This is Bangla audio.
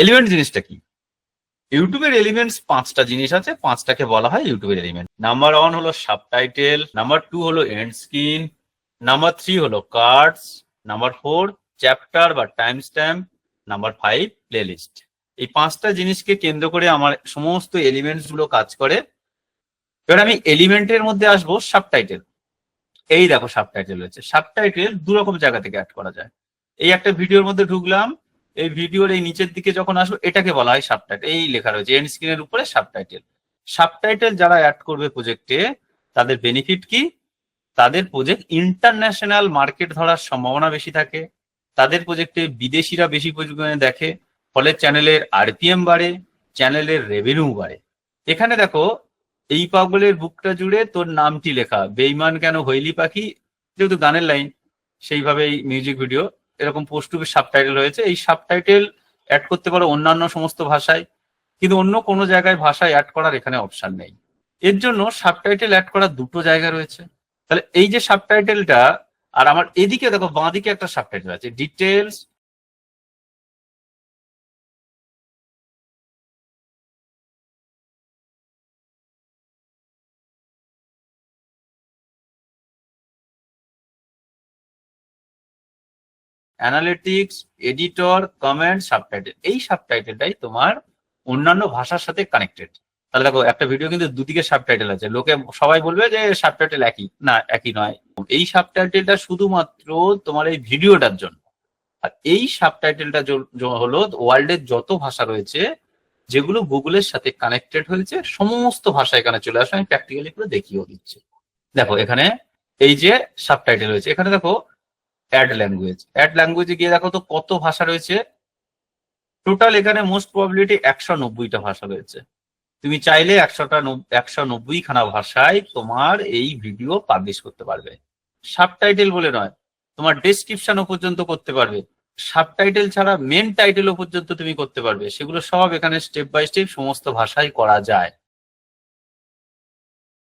এলিমেন্ট জিনিসটা কি? ইউটিউবের এলিমেন্টস 5টা জিনিস আছে, 5টাকে বলা হয় ইউটিউবের এলিমেন্ট। নাম্বার 1 হলো সাবটাইটেল, নাম্বার 2 হলো এন্ড স্ক্রিন, নাম্বার 3 হলো কার্ডস, নাম্বার 4 চ্যাপ্টার বা টাইম স্ট্যাম্প, নাম্বার 5 প্লেলিস্ট। এই 5টা জিনিসকে কেন্দ্র করে আমার সমস্ত এলিমেন্টস গুলো কাজ করে। এবার আমি এলিমেন্টের মধ্যে আসবো সাবটাইটেল। এই দেখো সাবটাইটেল রয়েছে। সাবটাইটেল দু রকম জায়গা থেকে অ্যাড করা যায়। এই একটা ভিডিওর মধ্যে ঢুকলাম, এই ভিডিওর এই নিচের দিকে যখন আসবো এটাকে বলা হয় সাবটাইটেল। এই লেখা রয়েছে এন্ড স্ক্রিনের উপরে সাবটাইটেল। সাবটাইটেল যারা অ্যাড করবে প্রজেক্টে তাদের বেনিফিট কি? তাদের প্রজেক্ট ইন্টারন্যাশনাল মার্কেট ধরার সম্ভাবনা বেশি থাকে, তাদের প্রজেক্টে বিদেশিরা বেশি পরিমাণে দেখে, ফলে চ্যানেলের আরপিএম বাড়ে, চ্যানেলের রেভিনিউ বাড়ে। এখানে দেখো এই পাগলের বুকটা জুড়ে তোর নামটি লেখা, বেইমান কেন হইলি পাখি, যেহেতু গানের লাইন সেইভাবেই মিউজিক ভিডিও, এরকম পোস্ট টু সাবটাইটেল হয়েছে। এই সাবটাইটেল অ্যাড করতে পারো অন্যান্য সমস্ত ভাষায়, কিন্তু অন্য কোনো জায়গায় ভাষায় অ্যাড করার এখানে অপশন নেই। এর জন্য সাবটাইটেল অ্যাড করার দুটো জায়গা রয়েছে। তাহলে এই যে সাবটাইটেলটা, আর আমার এদিকে দেখো বাঁ দিকে একটা সাবটাইটেল আছে details, analytics, editor, comment, subtitle. এই সাবটাইটেলটাই তোমার অন্যান্য ভাষার সাথে কানেক্টেড। তাহলে দেখো একটা ভিডিও কিন্তু দুদিকে সাবটাইটেল আছে, লোকে সবাই বলবে যে সাবটাইটেল একই, না একই নয়। এই সাবটাইটেলটা শুধুমাত্র তোমার এই ভিডিওটার জন্য। আর এই সাবটাইটেলটা হলো ওয়ার্ল্ডের যত ভাষা রয়েছে যেগুলো গুগলের সাথে কানেক্টেড হয়েছে, সমস্ত ভাষা এখানে চলে আসে। আমি প্র্যাকটিক্যালি করে দেখিয়েও দিচ্ছি। দেখো এখানে এই যে সাবটাইটেল রয়েছে, এখানে দেখো অ্যাড ল্যাঙ্গুয়েজ। অ্যাড ল্যাঙ্গুয়েজে গিয়ে দেখো তো কত ভাষা রয়েছে। টোটাল এখানে মোস্ট প্রবাবিলিটি 190টা ভাষা রয়েছে। তুমি চাইলে 190 খানা ভাষায় তোমার এই ভিডিও পাবলিশ করতে পারবে। সাবটাইটেল বলে নয়, তোমার ডেসক্রিপশনও পর্যন্ত করতে পারবে। সাবটাইটেল ছাড়া মেন টাইটেলও পর্যন্ত তুমি করতে পারবে। সেগুলো সব এখানে স্টেপ বাই স্টেপ সমস্ত ভাষায় করা যায়।